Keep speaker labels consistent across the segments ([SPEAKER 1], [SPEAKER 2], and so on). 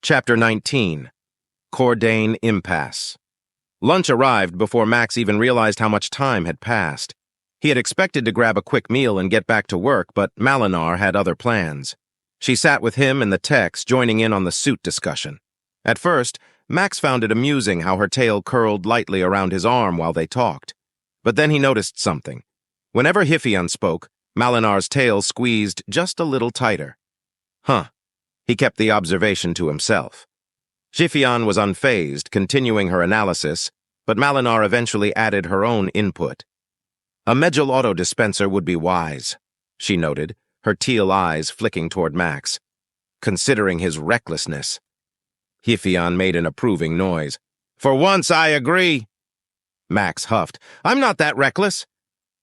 [SPEAKER 1] Chapter 19. Kordain Impasse. Lunch arrived before Max even realized how much time had passed. He had expected to grab a quick meal and get back to work, but Malar had other plans. She sat with him and the techs, joining in on the suit discussion. At first, Max found it amusing how her tail curled lightly around his arm while they talked. But then he noticed something. Whenever HFY spoke, Malar's tail squeezed just a little tighter. Huh. He kept the observation to himself. HFY was unfazed, continuing her analysis, but Malar eventually added her own input. A Medjol auto-dispenser would be wise, she noted, her teal eyes flicking toward Max, considering his recklessness. HFY made an approving noise. For once, I agree. Max huffed. I'm not that reckless.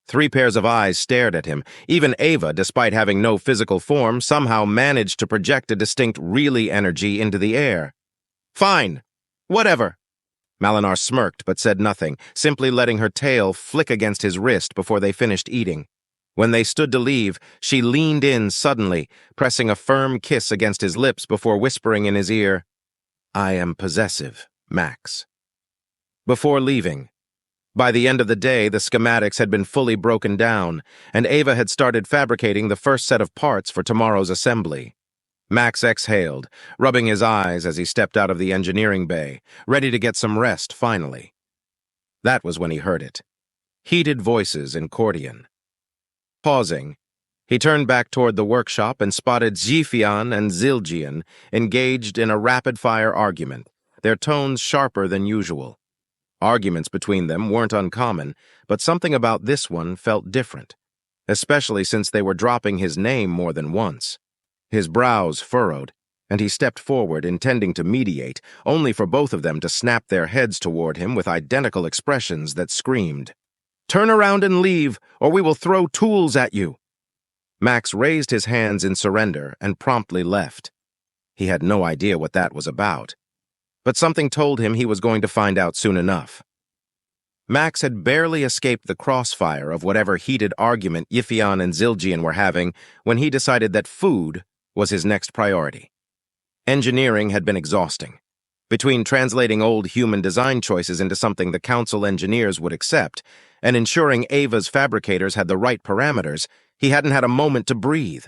[SPEAKER 1] 3 pairs of eyes stared at him. Even Ava, despite having no physical form, somehow managed to project a distinct really energy into the air. Fine. Whatever. Malar smirked but said nothing, simply letting her tail flick against his wrist before they finished eating. When they stood to leave, she leaned in suddenly, pressing a firm kiss against his lips before whispering in his ear, I am possessive, Max. Before leaving, by the end of the day, the schematics had been fully broken down, and Ava had started fabricating the first set of parts for tomorrow's assembly. Max exhaled, rubbing his eyes as he stepped out of the engineering bay, ready to get some rest finally. That was when he heard it. Heated voices in Kordain. Pausing, he turned back toward the workshop and spotted HFY and Zildjian engaged in a rapid-fire argument, their tones sharper than usual. Arguments between them weren't uncommon, but something about this one felt different, especially since they were dropping his name more than once. His brows furrowed, and he stepped forward, intending to mediate, only for both of them to snap their heads toward him with identical expressions that screamed, Turn around and leave, or we will throw tools at you. Max raised his hands in surrender and promptly left. He had no idea what that was about, but something told him he was going to find out soon enough. Max had barely escaped the crossfire of whatever heated argument HFY and Zildjian were having when he decided that food was his next priority. Engineering had been exhausting. Between translating old human design choices into something the council engineers would accept and ensuring Ava's fabricators had the right parameters, he hadn't had a moment to breathe.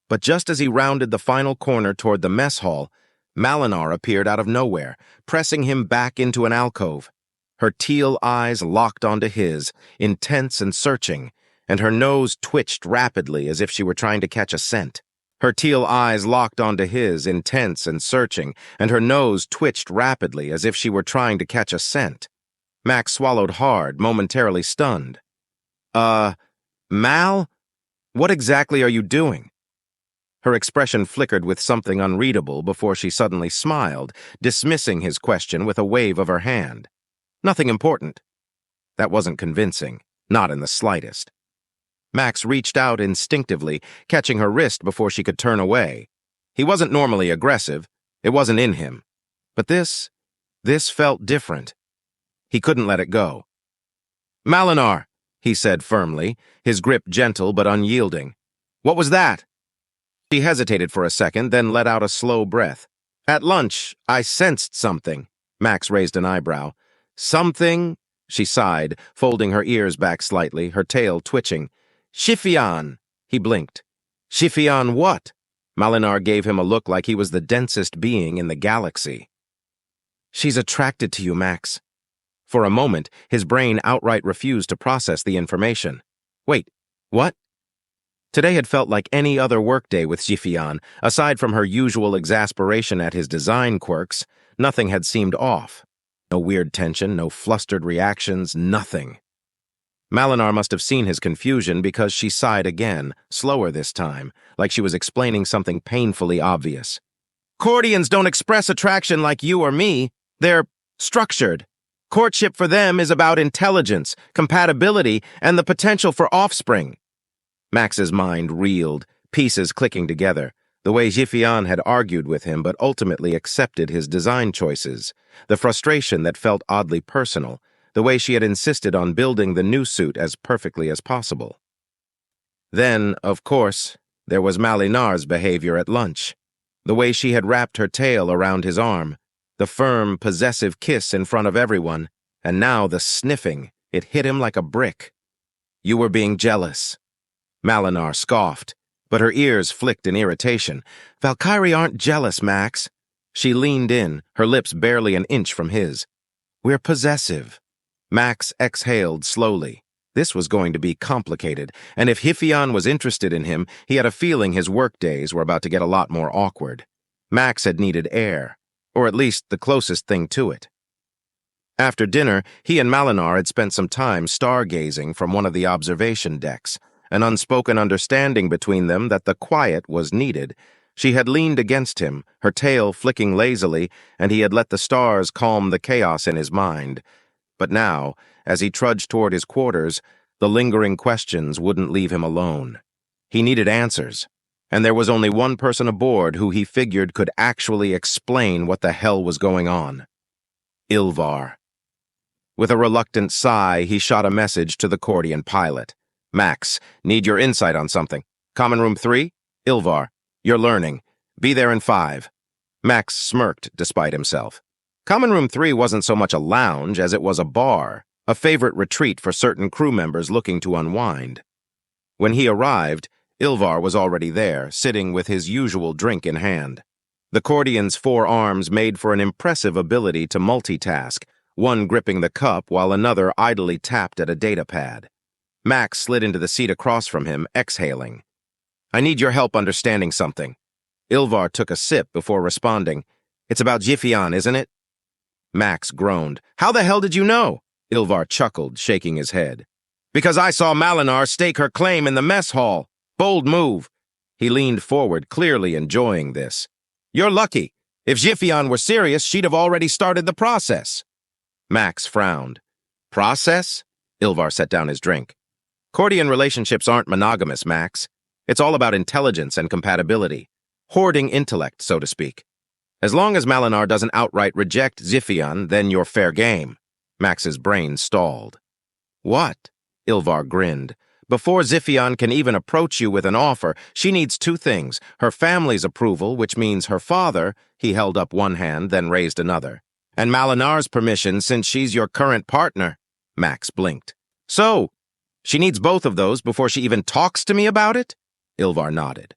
[SPEAKER 1] But just as he rounded the final corner toward the mess hall, Malar appeared out of nowhere, pressing him back into an alcove. Her teal eyes locked onto his, intense and searching, and her nose twitched rapidly as if she were trying to catch a scent. Her teal eyes locked onto his, intense and searching, and her nose twitched rapidly as if she were trying to catch a scent. Max swallowed hard, momentarily stunned. Mal? What exactly are you doing? Her expression flickered with something unreadable before she suddenly smiled, dismissing his question with a wave of her hand. Nothing important. That wasn't convincing, not in the slightest. Max reached out instinctively, catching her wrist before she could turn away. He wasn't normally aggressive. It wasn't in him. But this felt different. He couldn't let it go. Malar, he said firmly, his grip gentle but unyielding. What was that? She hesitated for a second, then let out a slow breath. At lunch, I sensed something. Max raised an eyebrow. Something? She sighed, folding her ears back slightly, her tail twitching. HFY, he blinked. HFY what? Malar gave him a look like he was the densest being in the galaxy. She's attracted to you, Max. For a moment, his brain outright refused to process the information. Wait, what? Today had felt like any other workday with HFY. Aside from her usual exasperation at his design quirks, nothing had seemed off. No weird tension, no flustered reactions, nothing. Malar must have seen his confusion because she sighed again, slower this time, like she was explaining something painfully obvious. Kordians don't express attraction like you or me. They're structured. Courtship for them is about intelligence, compatibility, and the potential for offspring. Max's mind reeled, pieces clicking together, the way HFY had argued with him but ultimately accepted his design choices, the frustration that felt oddly personal, the way she had insisted on building the new suit as perfectly as possible. Then, of course, there was Malinar's behavior at lunch. The way she had wrapped her tail around his arm, the firm, possessive kiss in front of everyone, and now the sniffing, it hit him like a brick. "You were being jealous." Malar scoffed, but her ears flicked in irritation. "Valkyrie aren't jealous, Max." She leaned in, her lips barely an inch from his. "We're possessive." Max exhaled slowly. This was going to be complicated, and if Hyphion was interested in him, he had a feeling his work days were about to get a lot more awkward. Max had needed air, or at least the closest thing to it. After dinner, he and Malar had spent some time stargazing from one of the observation decks, an unspoken understanding between them that the quiet was needed. She had leaned against him, her tail flicking lazily, and he had let the stars calm the chaos in his mind. But now, as he trudged toward his quarters, the lingering questions wouldn't leave him alone. He needed answers, and there was only one person aboard who he figured could actually explain what the hell was going on. Ilvar. With a reluctant sigh, he shot a message to the Kordain pilot. "Max, need your insight on something. Common Room 3? Ilvar. You're learning. Be there in 5. Max smirked despite himself. Common Room 3 wasn't so much a lounge as it was a bar, a favorite retreat for certain crew members looking to unwind. When he arrived, Ilvar was already there, sitting with his usual drink in hand. The Kordain's 4 arms made for an impressive ability to multitask, one gripping the cup while another idly tapped at a data pad. Max slid into the seat across from him, exhaling. "I need your help understanding something." Ilvar took a sip before responding. "It's about Hyphion, isn't it?" Max groaned. "How the hell did you know?" Ilvar chuckled, shaking his head. "Because I saw Malar stake her claim in the mess hall. Bold move." He leaned forward, clearly enjoying this. "You're lucky. If Hyphion were serious, she'd have already started the process." Max frowned. "Process?" Ilvar set down his drink. "Kordain relationships aren't monogamous, Max. It's all about intelligence and compatibility. Hoarding intellect, so to speak. As long as Malar doesn't outright reject Hyphion, then you're fair game." Max's brain stalled. "What?" Ilvar grinned. "Before Hyphion can even approach you with an offer, she needs 2 things. Her family's approval, which means her father," he held up one hand, then raised another, "and Malar's permission since she's your current partner." Max blinked. "So, she needs both of those before she even talks to me about it?" Ilvar nodded.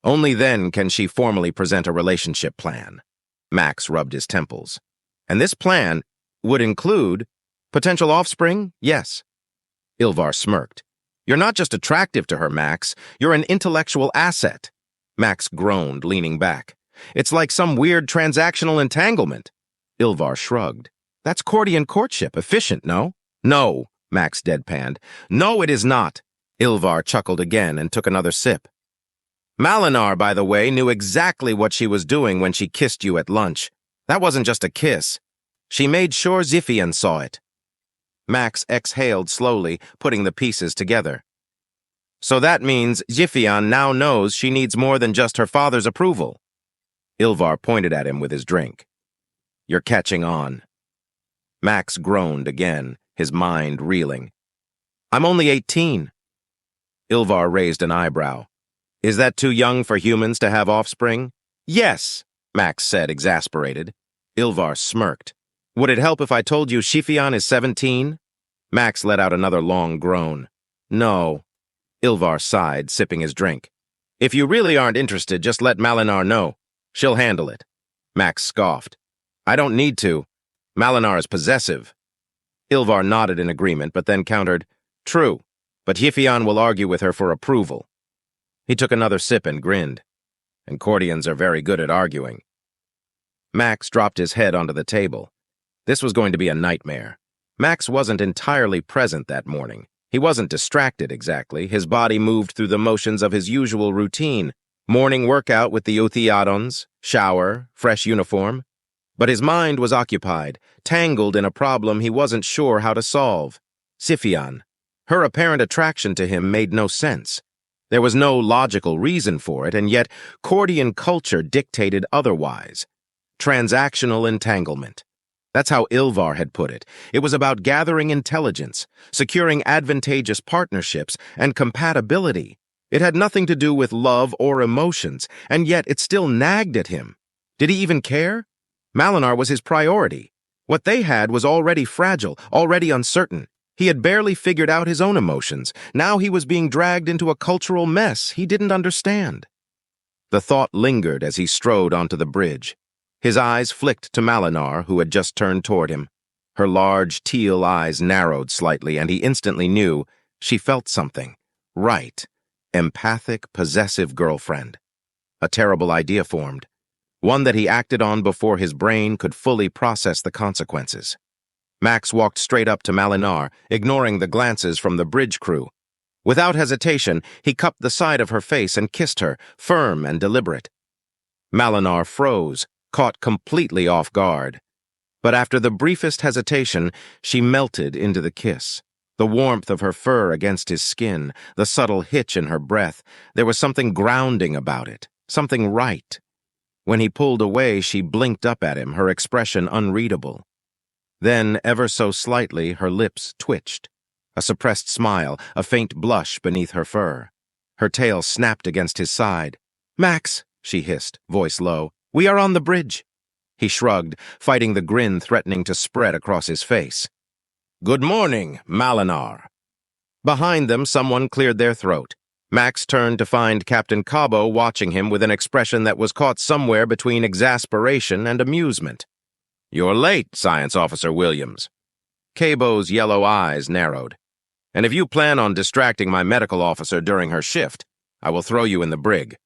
[SPEAKER 1] "Only then can she formally present a relationship plan." Max rubbed his temples. "And this plan would include potential offspring? Yes." Ilvar smirked. "You're not just attractive to her, Max. You're an intellectual asset." Max groaned, leaning back. "It's like some weird transactional entanglement." Ilvar shrugged. "That's Kordain courtship. Efficient, no?" "No," Max deadpanned. "No, it is not." Ilvar chuckled again and took another sip. "Malar, by the way, knew exactly what she was doing when she kissed you at lunch. That wasn't just a kiss. She made sure Hyphion saw it." Max exhaled slowly, putting the pieces together. "So that means Hyphion now knows she needs more than just her father's approval." Ilvar pointed at him with his drink. "You're catching on." Max groaned again, his mind reeling. "I'm only 18. Ilvar raised an eyebrow. "Is that too young for humans to have offspring?" "Yes," Max said, exasperated. Ilvar smirked. "Would it help if I told you Hyphion is 17? Max let out another long groan. "No." Ilvar sighed, sipping his drink. "If you really aren't interested, just let Malar know. She'll handle it." Max scoffed. "I don't need to. Malar is possessive." Ilvar nodded in agreement, but then countered, "True, but Hyphion will argue with her for approval." He took another sip and grinned. "And Kordains are very good at arguing." Max dropped his head onto the table. This was going to be a nightmare. Max wasn't entirely present that morning. He wasn't distracted exactly. His body moved through the motions of his usual routine. Morning workout with the Uthiadons, shower, fresh uniform. But his mind was occupied, tangled in a problem he wasn't sure how to solve. Hyphion. Her apparent attraction to him made no sense. There was no logical reason for it, and yet Kordain culture dictated otherwise. Transactional entanglement. That's how Ilvar had put it. It was about gathering intelligence, securing advantageous partnerships, and compatibility. It had nothing to do with love or emotions, and yet it still nagged at him. Did he even care? Malar was his priority. What they had was already fragile, already uncertain. He had barely figured out his own emotions. Now he was being dragged into a cultural mess he didn't understand. The thought lingered as he strode onto the bridge. His eyes flicked to Malar, who had just turned toward him. Her large, teal eyes narrowed slightly, and he instantly knew she felt something. Right. Empathic, possessive girlfriend. A terrible idea formed. One that he acted on before his brain could fully process the consequences. Max walked straight up to Malar, ignoring the glances from the bridge crew. Without hesitation, he cupped the side of her face and kissed her, firm and deliberate. Malar froze, caught completely off guard. But after the briefest hesitation, she melted into the kiss. The warmth of her fur against his skin, the subtle hitch in her breath, there was something grounding about it, something right. When he pulled away, she blinked up at him, her expression unreadable. Then, ever so slightly, her lips twitched. A suppressed smile, a faint blush beneath her fur. Her tail snapped against his side. "Max," she hissed, voice low, "we are on the bridge." He shrugged, fighting the grin threatening to spread across his face. "Good morning, Malar." Behind them, someone cleared their throat. Max turned to find Captain Cabo watching him with an expression that was caught somewhere between exasperation and amusement. "You're late, Science Officer Williams." Cabo's yellow eyes narrowed. "And if you plan on distracting my medical officer during her shift, I will throw you in the brig."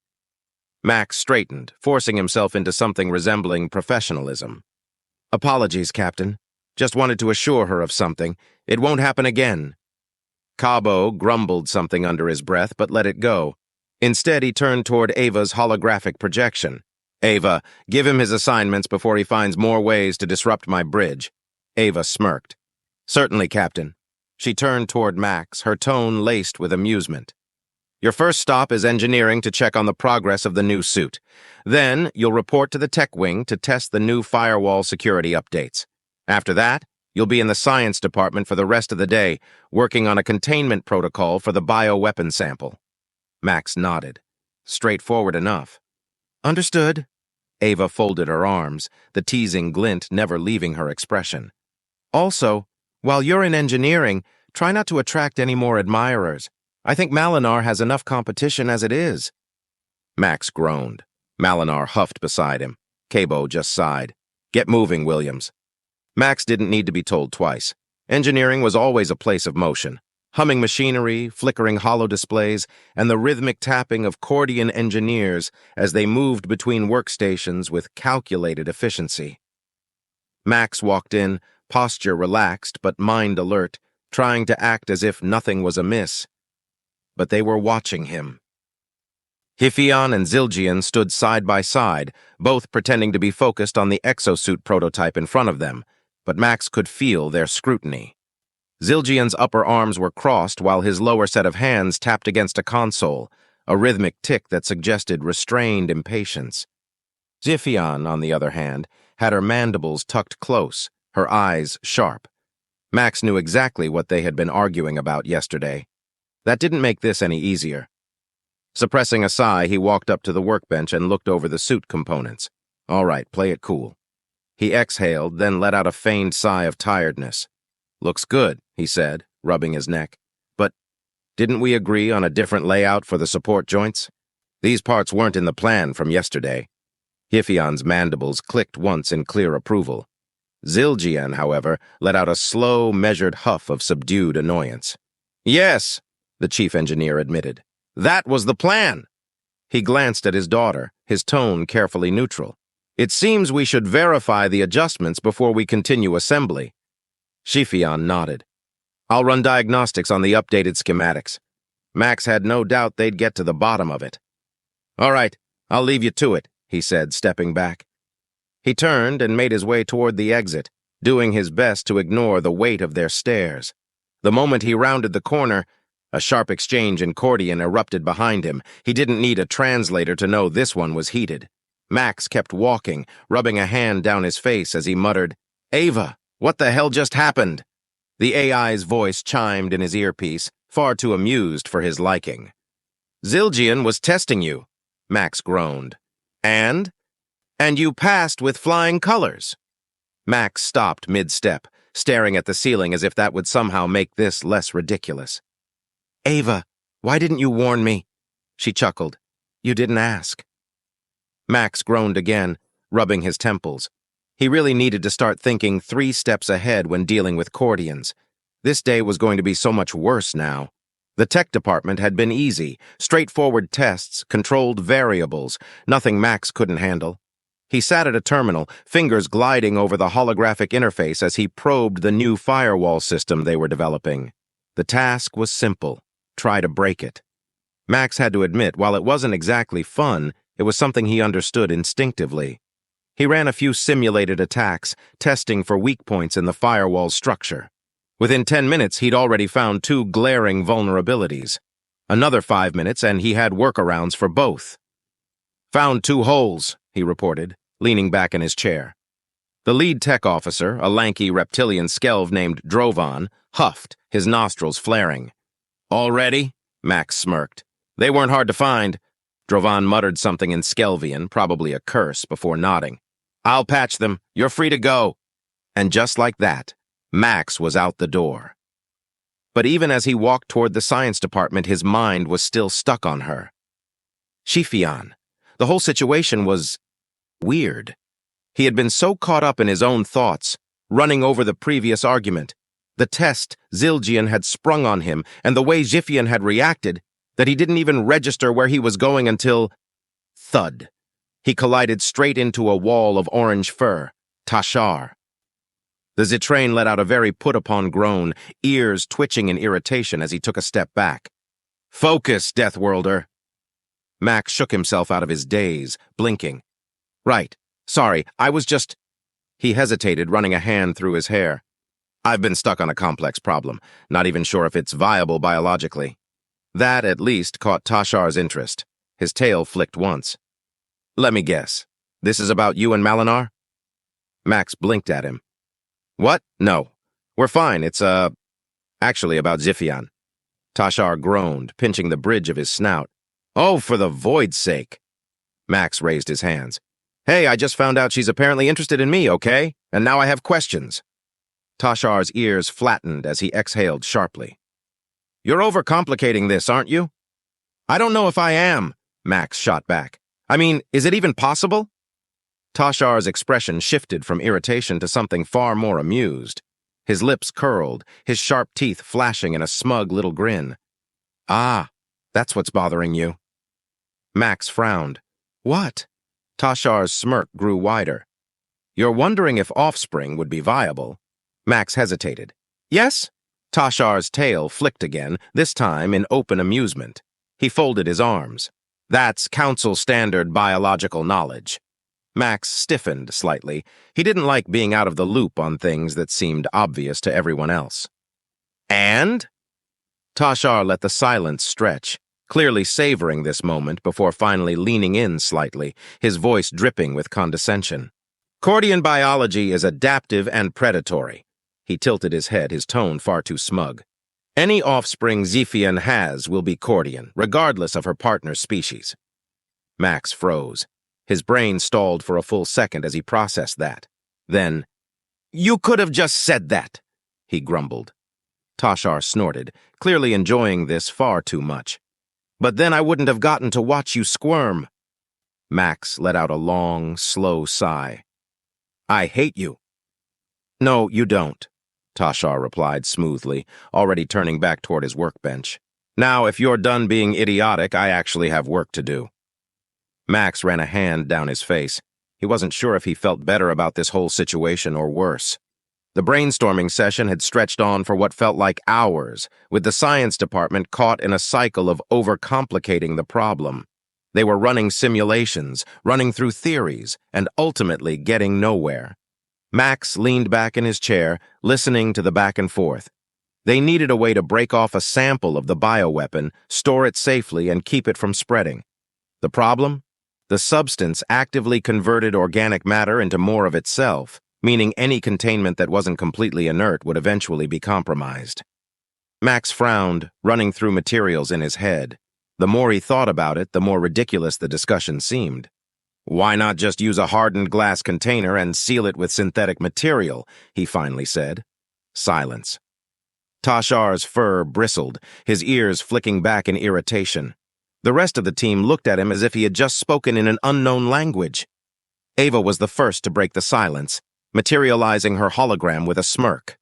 [SPEAKER 1] Max straightened, forcing himself into something resembling professionalism. "Apologies, Captain. Just wanted to assure her of something. It won't happen again." Cabo grumbled something under his breath, but let it go. Instead, he turned toward Ava's holographic projection. "Ava, give him his assignments before he finds more ways to disrupt my bridge." Ava smirked. "Certainly, Captain." She turned toward Max, her tone laced with amusement. "Your first stop is engineering to check on the progress of the new suit. Then, you'll report to the tech wing to test the new firewall security updates. After that, you'll be in the science department for the rest of the day, working on a containment protocol for the bioweapon sample." Max nodded. Straightforward enough. "Understood." Ava folded her arms, the teasing glint never leaving her expression. "Also, while you're in engineering, try not to attract any more admirers. I think Malar has enough competition as it is." Max groaned. Malar huffed beside him. Cabo just sighed. "Get moving, Williams." Max didn't need to be told twice. Engineering was always a place of motion. Humming machinery, flickering holodisplays, and the rhythmic tapping of Kordain engineers as they moved between workstations with calculated efficiency. Max walked in, posture relaxed but mind alert, trying to act as if nothing was amiss. But they were watching him. Hyphion and Zildjian stood side by side, both pretending to be focused on the exosuit prototype in front of them, but Max could feel their scrutiny. Zildjian's upper arms were crossed while his lower set of hands tapped against a console, a rhythmic tick that suggested restrained impatience. Hyphion, on the other hand, had her mandibles tucked close, her eyes sharp. Max knew exactly what they had been arguing about yesterday. That didn't make this any easier. Suppressing a sigh, he walked up to the workbench and looked over the suit components. "All right, play it cool." He exhaled, then let out a feigned sigh of tiredness. "Looks good," he said, rubbing his neck. "But didn't we agree on a different layout for the support joints? These parts weren't in the plan from yesterday." Hyphion's mandibles clicked once in clear approval. Zildjian, however, let out a slow, measured huff of subdued annoyance. "Yes," the chief engineer admitted. "That was the plan." He glanced at his daughter, his tone carefully neutral. "It seems we should verify the adjustments before we continue assembly." Hyphion nodded. "I'll run diagnostics on the updated schematics." Max had no doubt they'd get to the bottom of it. "All right, I'll leave you to it," he said, stepping back. He turned and made his way toward the exit, doing his best to ignore the weight of their stares. The moment he rounded the corner, a sharp exchange in Kordain erupted behind him. He didn't need a translator to know this one was heated. Max kept walking, rubbing a hand down his face as he muttered, "Ava, what the hell just happened?" The AI's voice chimed in his earpiece, far too amused for his liking. Zildjian was testing you, Max groaned. And? And you passed with flying colors. Max stopped mid-step, staring at the ceiling as if that would somehow make this less ridiculous. Ava, why didn't you warn me? She chuckled. You didn't ask. Max groaned again, rubbing his temples. He really needed to start thinking 3 steps ahead when dealing with Kordians. This day was going to be so much worse now. The tech department had been easy, straightforward tests, controlled variables, nothing Max couldn't handle. He sat at a terminal, fingers gliding over the holographic interface as he probed the new firewall system they were developing. The task was simple: try to break it. Max had to admit, while it wasn't exactly fun, it was something he understood instinctively. He ran a few simulated attacks, testing for weak points in the firewall's structure. Within 10 minutes, he'd already found 2 glaring vulnerabilities. Another 5 minutes, and he had workarounds for both. Found 2 holes, he reported, leaning back in his chair. The lead tech officer, a lanky reptilian skelv named Drovan, huffed, his nostrils flaring. Already? Max smirked. They weren't hard to find. Drovan muttered something in Skelvian, probably a curse, before nodding. I'll patch them. You're free to go. And just like that, Max was out the door. But even as he walked toward the science department, his mind was still stuck on her. Shifian. The whole situation was weird. He had been so caught up in his own thoughts, running over the previous argument, the test Zildjian had sprung on him, and the way Shifian had reacted, that he didn't even register where he was going until... thud. He collided straight into a wall of orange fur, Tashar. The Zitrain let out a very put-upon groan, ears twitching in irritation as he took a step back. Focus, Deathworlder. Max shook himself out of his daze, blinking. Right. Sorry, I was just... He hesitated, running a hand through his hair. I've been stuck on a complex problem, not even sure if it's viable biologically. That, at least, caught Tashar's interest. His tail flicked once. Let me guess. This is about you and Malar? Max blinked at him. What? No. We're fine. It's, actually about Zifian. Tashar groaned, pinching the bridge of his snout. Oh, for the void's sake. Max raised his hands. Hey, I just found out she's apparently interested in me, okay? And now I have questions. Tashar's ears flattened as he exhaled sharply. You're overcomplicating this, aren't you? I don't know if I am, Max shot back. I mean, is it even possible? Tashar's expression shifted from irritation to something far more amused. His lips curled, his sharp teeth flashing in a smug little grin. Ah, that's what's bothering you. Max frowned. What? Tashar's smirk grew wider. You're wondering if offspring would be viable. Max hesitated. Yes? Tashar's tail flicked again, this time in open amusement. He folded his arms. That's council standard biological knowledge. Max stiffened slightly. He didn't like being out of the loop on things that seemed obvious to everyone else. And? Tashar let the silence stretch, clearly savoring this moment before finally leaning in slightly, his voice dripping with condescension. Kordian biology is adaptive and predatory. He tilted his head, his tone far too smug. Any offspring Zifian has will be Kordian, regardless of her partner's species. Max froze. His brain stalled for a full second as he processed that. Then, You could have just said that, he grumbled. Tashar snorted, clearly enjoying this far too much. But then I wouldn't have gotten to watch you squirm. Max let out a long, slow sigh. I hate you. No, you don't, Tashar replied smoothly, already turning back toward his workbench. Now, if you're done being idiotic, I actually have work to do. Max ran a hand down his face. He wasn't sure if he felt better about this whole situation or worse. The brainstorming session had stretched on for what felt like hours, with the science department caught in a cycle of overcomplicating the problem. They were running simulations, running through theories, and ultimately getting nowhere. Max leaned back in his chair, listening to the back and forth. They needed a way to break off a sample of the bioweapon, store it safely, and keep it from spreading. The problem? The substance actively converted organic matter into more of itself, meaning any containment that wasn't completely inert would eventually be compromised. Max frowned, running through materials in his head. The more he thought about it, the more ridiculous the discussion seemed. Why not just use a hardened glass container and seal it with synthetic material, he finally said. Silence. Tashar's fur bristled, his ears flicking back in irritation. The rest of the team looked at him as if he had just spoken in an unknown language. Ava was the first to break the silence, materializing her hologram with a smirk.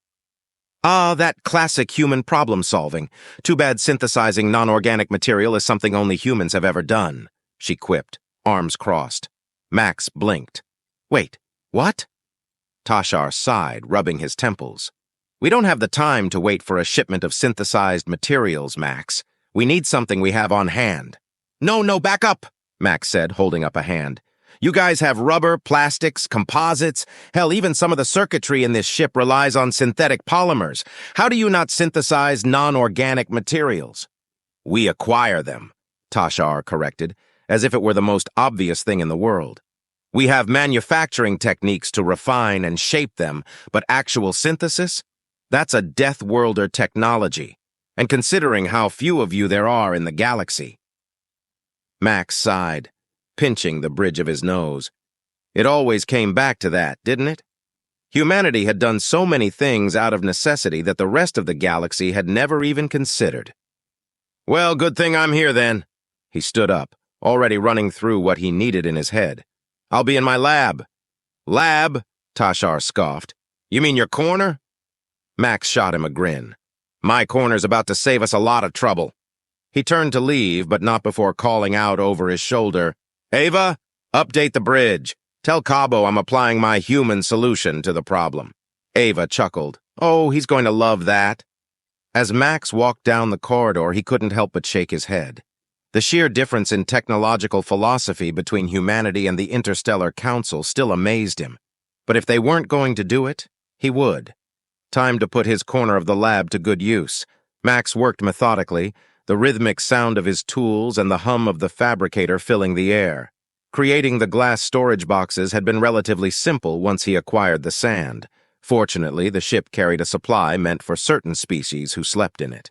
[SPEAKER 1] Ah, that classic human problem-solving. Too bad synthesizing non-organic material is something only humans have ever done, she quipped, arms crossed. Max blinked. Wait, what? Tashar sighed, rubbing his temples. We don't have the time to wait for a shipment of synthesized materials, Max. We need something we have on hand. No, back up, Max said, holding up a hand. You guys have rubber, plastics, composites. Hell, even some of the circuitry in this ship relies on synthetic polymers. How do you not synthesize non-organic materials? We acquire them, Tashar corrected, as if it were the most obvious thing in the world. We have manufacturing techniques to refine and shape them, but actual synthesis? That's a Death Worlder technology. And considering how few of you there are in the galaxy. Max sighed, pinching the bridge of his nose. It always came back to that, didn't it? Humanity had done so many things out of necessity that the rest of the galaxy had never even considered. Well, good thing I'm here then. He stood up, already running through what he needed in his head. I'll be in my lab. Lab? Tashar scoffed. You mean your corner? Max shot him a grin. My corner's about to save us a lot of trouble. He turned to leave, but not before calling out over his shoulder. Ava, update the bridge. Tell Cabo I'm applying my human solution to the problem. Ava chuckled. Oh, he's going to love that. As Max walked down the corridor, he couldn't help but shake his head. The sheer difference in technological philosophy between humanity and the Interstellar Council still amazed him. But if they weren't going to do it, he would. Time to put his corner of the lab to good use. Max worked methodically, the rhythmic sound of his tools and the hum of the fabricator filling the air. Creating the glass storage boxes had been relatively simple once he acquired the sand. Fortunately, the ship carried a supply meant for certain species who slept in it.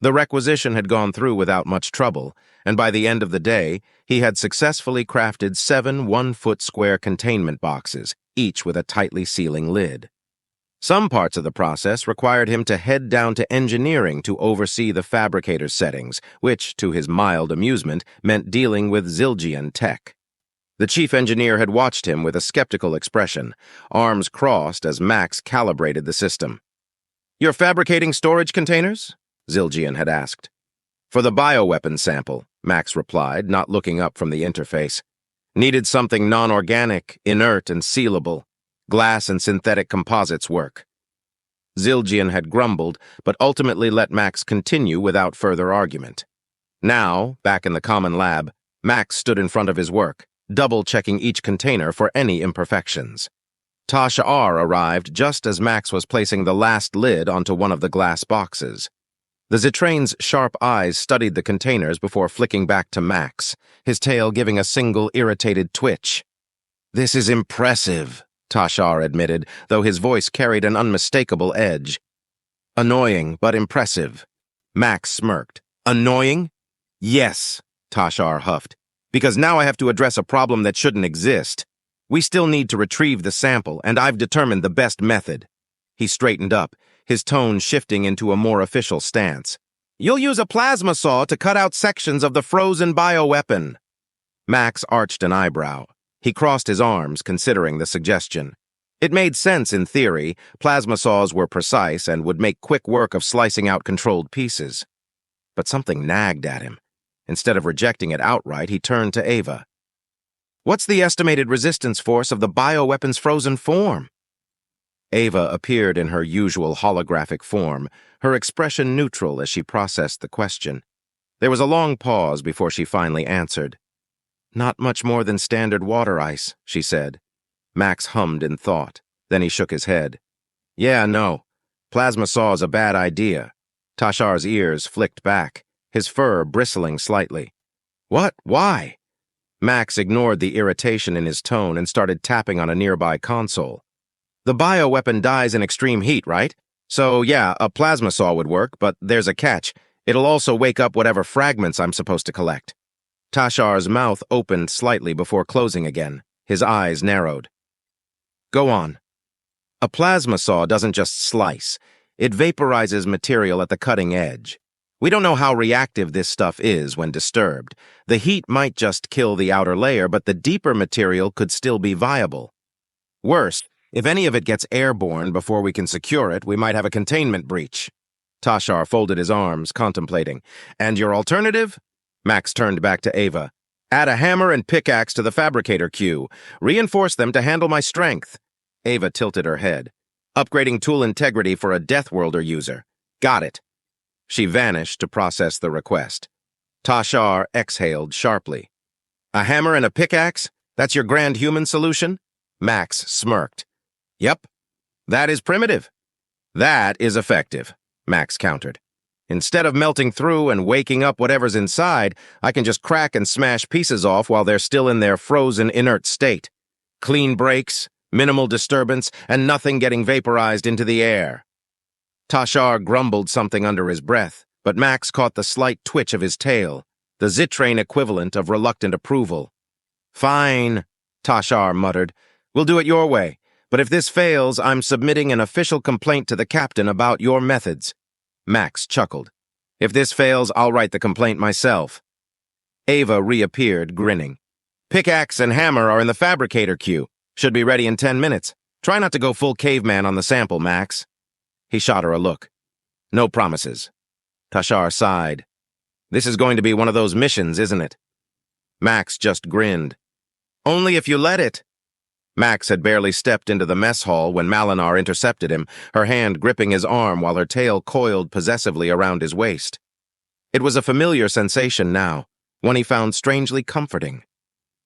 [SPEAKER 1] The requisition had gone through without much trouble, and by the end of the day, he had successfully crafted 7 one-foot square containment boxes, each with a tightly sealing lid. Some parts of the process required him to head down to engineering to oversee the fabricator's settings, which, to his mild amusement, meant dealing with Zildjian tech. The chief engineer had watched him with a skeptical expression, arms crossed as Max calibrated the system. You're fabricating storage containers? Zildjian had asked. For the bioweapon sample, Max replied, not looking up from the interface. Needed something non-organic, inert, and sealable. Glass and synthetic composites work. Zildjian had grumbled, but ultimately let Max continue without further argument. Now, back in the common lab, Max stood in front of his work, double-checking each container for any imperfections. Tashar arrived just as Max was placing the last lid onto one of the glass boxes. The Zitrain's sharp eyes studied the containers before flicking back to Max, his tail giving a single irritated twitch. This is impressive, Tashar admitted, though his voice carried an unmistakable edge. Annoying, but impressive. Max smirked. Annoying? Yes, Tashar huffed, because now I have to address a problem that shouldn't exist. We still need to retrieve the sample, and I've determined the best method. He straightened up, his tone shifting into a more official stance. You'll use a plasma saw to cut out sections of the frozen bioweapon. Max arched an eyebrow. He crossed his arms, considering the suggestion. It made sense in theory. Plasma saws were precise and would make quick work of slicing out controlled pieces. But something nagged at him. Instead of rejecting it outright, he turned to Ava. What's the estimated resistance force of the bioweapon's frozen form? Ava appeared in her usual holographic form, her expression neutral as she processed the question. There was a long pause before she finally answered. Not much more than standard water ice, she said. Max hummed in thought. Then he shook his head. Yeah, no. Plasma saw's a bad idea. Tashar's ears flicked back, his fur bristling slightly. What? Why? Max ignored the irritation in his tone and started tapping on a nearby console. The bioweapon dies in extreme heat, right? So, yeah, a plasma saw would work, but there's a catch. It'll also wake up whatever fragments I'm supposed to collect. Tashar's mouth opened slightly before closing again. His eyes narrowed. Go on. A plasma saw doesn't just slice. It vaporizes material at the cutting edge. We don't know how reactive this stuff is when disturbed. The heat might just kill the outer layer, but the deeper material could still be viable. Worse, if any of it gets airborne before we can secure it, we might have a containment breach. Tashar folded his arms, contemplating. And your alternative? Max turned back to Ava. Add a hammer and pickaxe to the fabricator queue. Reinforce them to handle my strength. Ava tilted her head. Upgrading tool integrity for a Deathworlder user. Got it. She vanished to process the request. Tashar exhaled sharply. A hammer and a pickaxe? That's your grand human solution? Max smirked. Yep. That is primitive. That is effective, Max countered. Instead of melting through and waking up whatever's inside, I can just crack and smash pieces off while they're still in their frozen, inert state. Clean breaks, minimal disturbance, and nothing getting vaporized into the air. Tashar grumbled something under his breath, but Max caught the slight twitch of his tail, the Zitrain equivalent of reluctant approval. Fine, Tashar muttered. We'll do it your way, but if this fails, I'm submitting an official complaint to the captain about your methods. Max chuckled. If this fails, I'll write the complaint myself. Ava reappeared, grinning. Pickaxe and hammer are in the fabricator queue. Should be ready in 10 minutes. Try not to go full caveman on the sample, Max. He shot her a look. No promises. Tashar sighed. This is going to be one of those missions, isn't it? Max just grinned. Only if you let it. Max had barely stepped into the mess hall when Malar intercepted him, her hand gripping his arm while her tail coiled possessively around his waist. It was a familiar sensation now, one he found strangely comforting.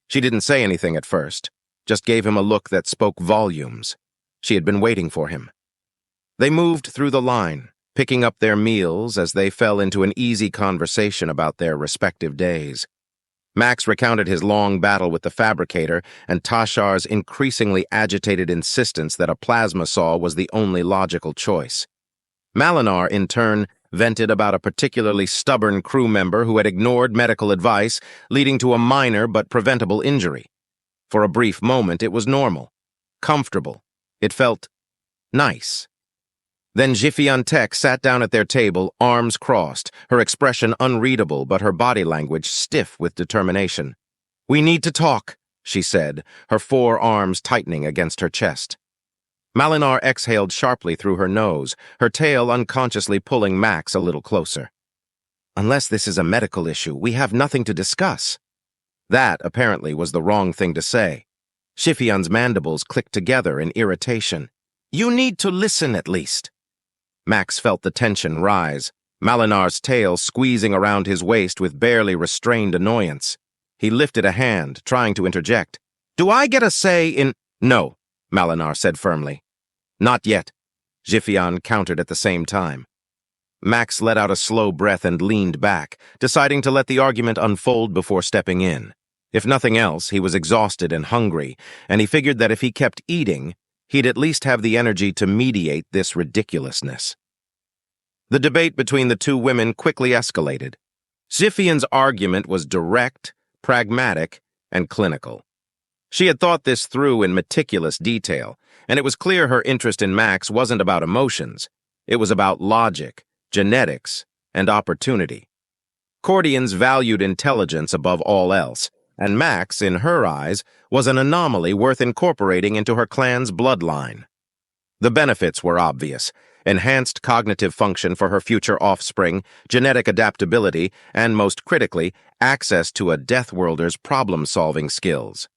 [SPEAKER 1] She didn't say anything at first, just gave him a look that spoke volumes. She had been waiting for him. They moved through the line, picking up their meals as they fell into an easy conversation about their respective days. Max recounted his long battle with the fabricator and Tashar's increasingly agitated insistence that a plasma saw was the only logical choice. Malar, in turn, vented about a particularly stubborn crew member who had ignored medical advice, leading to a minor but preventable injury. For a brief moment, it was normal, comfortable. It felt nice. Then Jifian Tech sat down at their table, arms crossed, her expression unreadable but her body language stiff with determination. We need to talk, she said, her forearms tightening against her chest. Malar exhaled sharply through her nose, her tail unconsciously pulling Max a little closer. Unless this is a medical issue, we have nothing to discuss. That, apparently, was the wrong thing to say. Jifian's mandibles clicked together in irritation. You need to listen at least. Max felt the tension rise, Malinar's tail squeezing around his waist with barely restrained annoyance. He lifted a hand, trying to interject. Do I get a say in— No, Malar said firmly. Not yet, Jifian countered at the same time. Max let out a slow breath and leaned back, deciding to let the argument unfold before stepping in. If nothing else, he was exhausted and hungry, and he figured that if he kept eating, he'd at least have the energy to mediate this ridiculousness. The debate between the two women quickly escalated. Jifian's argument was direct, pragmatic, and clinical. She had thought this through in meticulous detail, and it was clear her interest in Max wasn't about emotions. It was about logic, genetics, and opportunity. Kordains valued intelligence above all else, and Max, in her eyes, was an anomaly worth incorporating into her clan's bloodline. The benefits were obvious: enhanced cognitive function for her future offspring, genetic adaptability, and, most critically, access to a Deathworlder's problem-solving skills.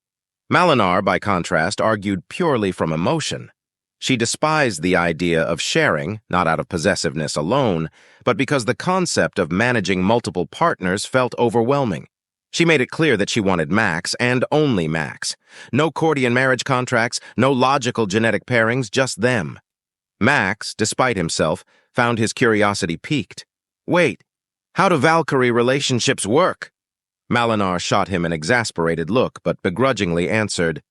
[SPEAKER 1] Malar, by contrast, argued purely from emotion. She despised the idea of sharing, not out of possessiveness alone, but because the concept of managing multiple partners felt overwhelming. She made it clear that she wanted Max, and only Max. No Kordain marriage contracts, no logical genetic pairings, just them. Max, despite himself, found his curiosity piqued. Wait, how do Valkyrie relationships work? Malar shot him an exasperated look, but begrudgingly answered,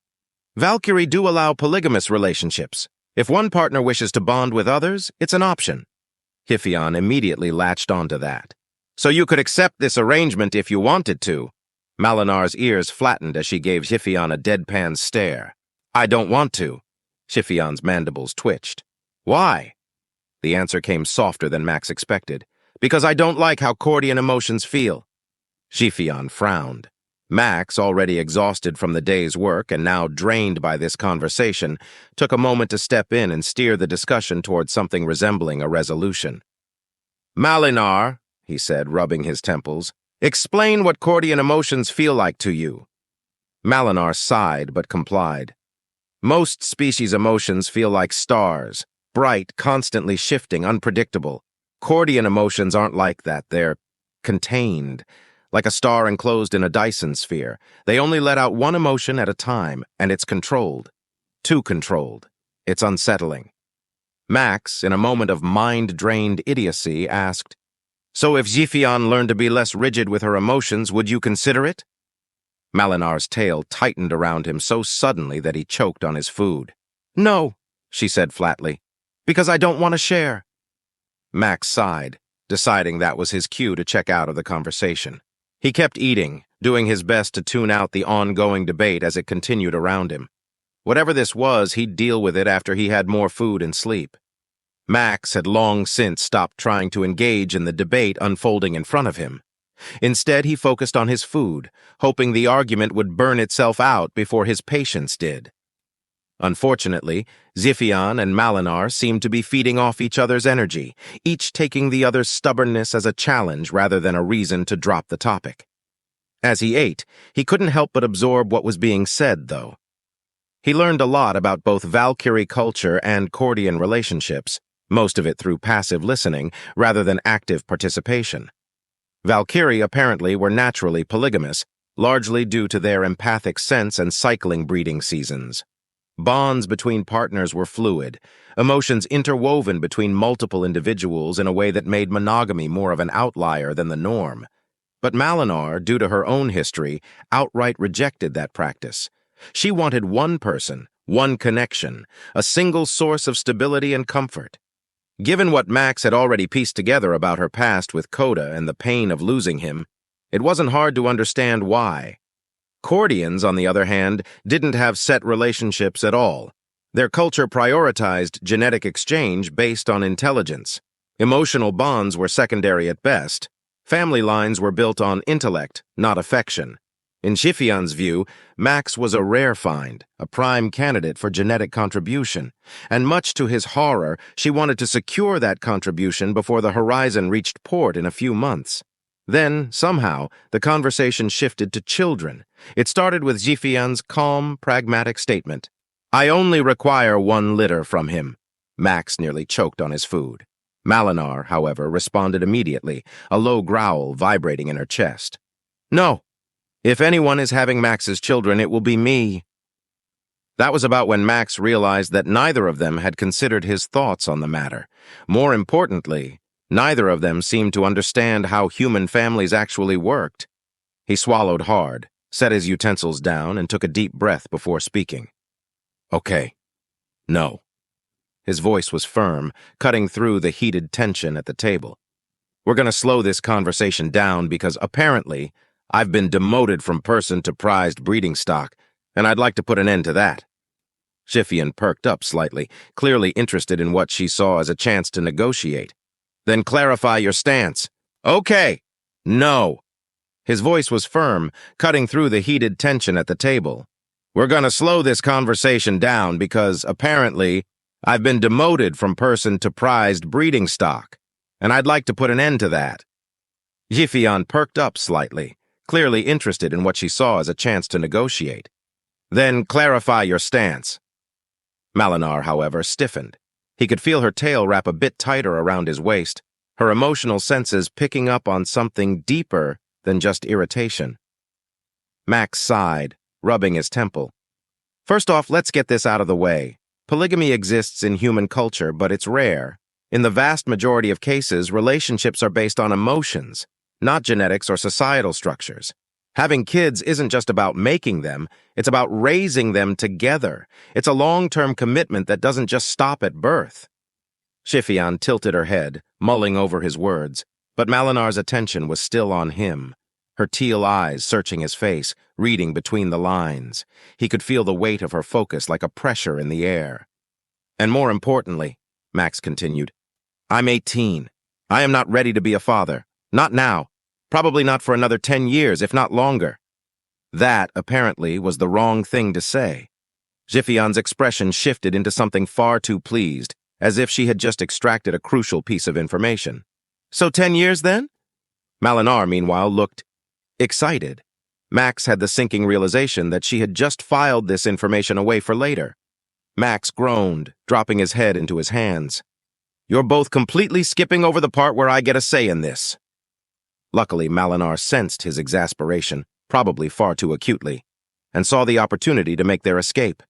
[SPEAKER 1] Valkyrie do allow polygamous relationships. If one partner wishes to bond with others, it's an option. Jifian immediately latched onto that. So you could accept this arrangement if you wanted to. Malinar's ears flattened as she gave Xiphion a deadpan stare. I don't want to. Xifion's mandibles twitched. Why? The answer came softer than Max expected. Because I don't like how Kordian emotions feel. Xiphion frowned. Max, already exhausted from the day's work and now drained by this conversation, took a moment to step in and steer the discussion towards something resembling a resolution. Malinar, he said, rubbing his temples, explain what Kordian emotions feel like to you. Malinar sighed but complied. Most species' emotions feel like stars, bright, constantly shifting, unpredictable. Kordian emotions aren't like that. They're contained, like a star enclosed in a Dyson sphere. They only let out one emotion at a time, and it's controlled. Too controlled. It's unsettling. Max, in a moment of mind-drained idiocy, asked, So if Xiphion learned to be less rigid with her emotions, would you consider it? Malinar's tail tightened around him so suddenly that he choked on his food. No, she said flatly, because I don't want to share. Max sighed, deciding that was his cue to check out of the conversation. He kept eating, doing his best to tune out the ongoing debate as it continued around him. Whatever this was, he'd deal with it after he had more food and sleep. Max had long since stopped trying to engage in the debate unfolding in front of him. Instead, he focused on his food, hoping the argument would burn itself out before his patience did. Unfortunately, Xiphion and Malinar seemed to be feeding off each other's energy, each taking the other's stubbornness as a challenge rather than a reason to drop the topic. As he ate, he couldn't help but absorb what was being said, though. He learned a lot about both Valkyrie culture and Kordian relationships, most of it through passive listening rather than active participation. Valkyrie apparently were naturally polygamous, largely due to their empathic sense and cycling breeding seasons. Bonds between partners were fluid, emotions interwoven between multiple individuals in a way that made monogamy more of an outlier than the norm. But Malinar, due to her own history, outright rejected that practice. She wanted one person, one connection, a single source of stability and comfort. Given what Max had already pieced together about her past with Coda and the pain of losing him, it wasn't hard to understand why. Kordians, on the other hand, didn't have set relationships at all. Their culture prioritized genetic exchange based on intelligence. Emotional bonds were secondary at best. Family lines were built on intellect, not affection. In Xifion's view, Max was a rare find, a prime candidate for genetic contribution, and much to his horror, she wanted to secure that contribution before the horizon reached port in a few months. Then, somehow, the conversation shifted to children. It started with Xifion's calm, pragmatic statement. I only require one litter from him. Max nearly choked on his food. Malinar, however, responded immediately, a low growl vibrating in her chest. No. If anyone is having Max's children, it will be me. That was about when Max realized that neither of them had considered his thoughts on the matter. More importantly, neither of them seemed to understand how human families actually worked. He swallowed hard, set his utensils down, and took a deep breath before speaking. Okay. No. His voice was firm, cutting through the heated tension at the table. We're going to slow this conversation down because apparently I've been demoted from person to prized breeding stock, and I'd like to put an end to that. Xiphion perked up slightly, clearly interested in what she saw as a chance to negotiate. Then clarify your stance. Okay. No. His voice was firm, cutting through the heated tension at the table. We're going to slow this conversation down because, apparently, I've been demoted from person to prized breeding stock, and I'd like to put an end to that. Xiphion perked up slightly, clearly interested in what she saw as a chance to negotiate. Then clarify your stance. Malinar, however, stiffened. He could feel her tail wrap a bit tighter around his waist, her emotional senses picking up on something deeper than just irritation. Max sighed, rubbing his temple. First off, let's get this out of the way. Polygamy exists in human culture, but it's rare. In the vast majority of cases, relationships are based on emotions, not genetics or societal structures. Having kids isn't just about making them, it's about raising them together. It's a long-term commitment that doesn't just stop at birth. Xiphion tilted her head, mulling over his words. But Malinar's attention was still on him, her teal eyes searching his face, reading between the lines. He could feel the weight of her focus like a pressure in the air. And more importantly, Max continued, I'm 18. I am not ready to be a father. Not now. Probably not for another 10 years, if not longer. That, apparently, was the wrong thing to say. Xifion's expression shifted into something far too pleased, as if she had just extracted a crucial piece of information. So 10 years, then? Malinar, meanwhile, looked excited. Max had the sinking realization that she had just filed this information away for later. Max groaned, dropping his head into his hands. You're both completely skipping over the part where I get a say in this. Luckily, Malinar sensed his exasperation, probably far too acutely, and saw the opportunity to make their escape.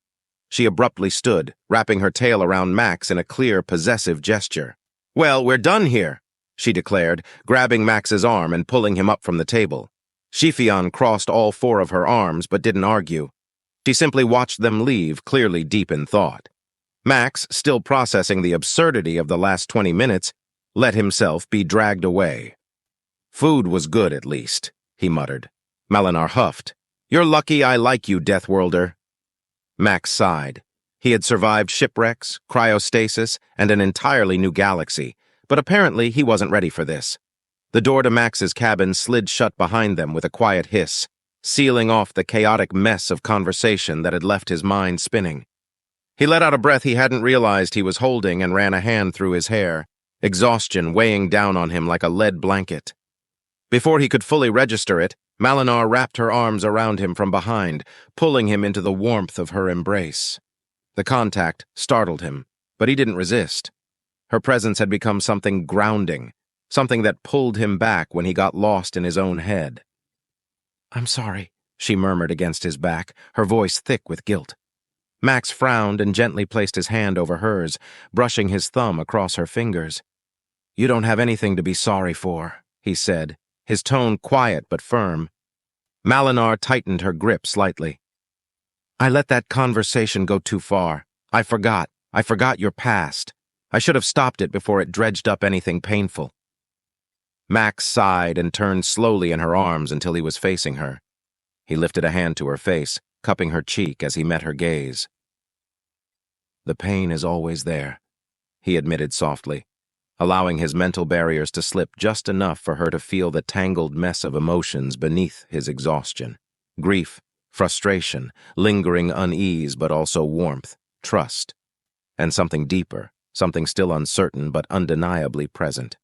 [SPEAKER 1] She abruptly stood, wrapping her tail around Max in a clear, possessive gesture. Well, we're done here, she declared, grabbing Max's arm and pulling him up from the table. Xifian crossed all four of her arms but didn't argue. She simply watched them leave, clearly deep in thought. Max, still processing the absurdity of the last 20 minutes, let himself be dragged away. Food was good, at least, he muttered. Malinar huffed. You're lucky I like you, Deathworlder. Max sighed. He had survived shipwrecks, cryostasis, and an entirely new galaxy, but apparently he wasn't ready for this. The door to Max's cabin slid shut behind them with a quiet hiss, sealing off the chaotic mess of conversation that had left his mind spinning. He let out a breath he hadn't realized he was holding and ran a hand through his hair, exhaustion weighing down on him like a lead blanket. Before he could fully register it, Malinar wrapped her arms around him from behind, pulling him into the warmth of her embrace. The contact startled him, but he didn't resist. Her presence had become something grounding, something that pulled him back when he got lost in his own head. I'm sorry, she murmured against his back, her voice thick with guilt. Max frowned and gently placed his hand over hers, brushing his thumb across her fingers. You don't have anything to be sorry for, he said, his tone quiet but firm. Malinar tightened her grip slightly. I let that conversation go too far. I forgot your past. I should have stopped it before it dredged up anything painful. Max sighed and turned slowly in her arms until he was facing her. He lifted a hand to her face, cupping her cheek as he met her gaze. The pain is always there, he admitted softly, allowing his mental barriers to slip just enough for her to feel the tangled mess of emotions beneath his exhaustion. Grief, frustration, lingering unease but also warmth, trust, and something deeper, something still uncertain but undeniably present.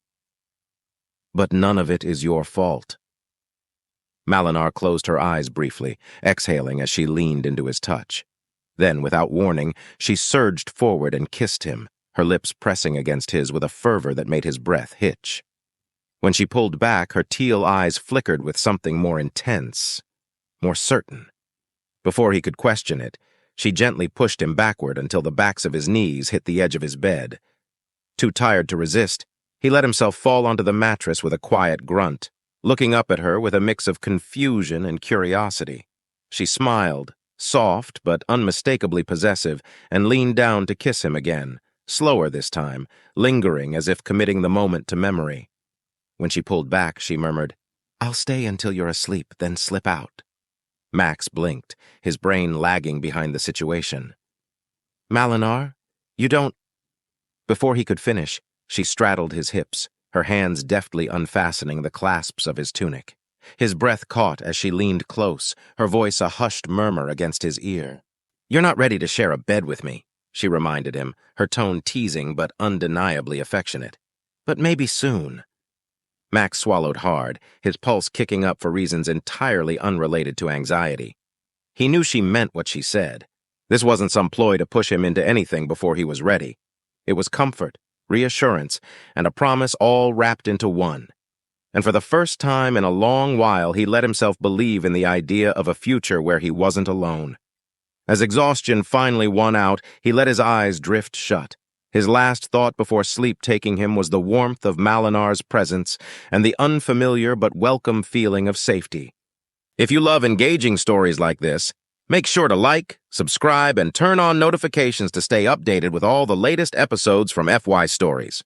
[SPEAKER 1] But none of it is your fault. Malinar closed her eyes briefly, exhaling as she leaned into his touch. Then, without warning, she surged forward and kissed him, her lips pressing against his with a fervor that made his breath hitch. When she pulled back, her teal eyes flickered with something more intense, more certain. Before he could question it, she gently pushed him backward until the backs of his knees hit the edge of his bed. Too tired to resist, he let himself fall onto the mattress with a quiet grunt, looking up at her with a mix of confusion and curiosity. She smiled, soft but unmistakably possessive, and leaned down to kiss him again, slower this time, lingering as if committing the moment to memory. When she pulled back, she murmured, I'll stay until you're asleep, then slip out. Max blinked, his brain lagging behind the situation. Malinar, you don't... Before he could finish, she straddled his hips, her hands deftly unfastening the clasps of his tunic. His breath caught as she leaned close, her voice a hushed murmur against his ear. You're not ready to share a bed with me, she reminded him, her tone teasing but undeniably affectionate. But maybe soon. Max swallowed hard, his pulse kicking up for reasons entirely unrelated to anxiety. He knew she meant what she said. This wasn't some ploy to push him into anything before he was ready. It was comfort, reassurance, and a promise all wrapped into one. And for the first time in a long while, he let himself believe in the idea of a future where he wasn't alone. As exhaustion finally won out, he let his eyes drift shut. His last thought before sleep taking him was the warmth of Malinar's presence and the unfamiliar but welcome feeling of safety. If you love engaging stories like this, make sure to like, subscribe, and turn on notifications to stay updated with all the latest episodes from FY Stories.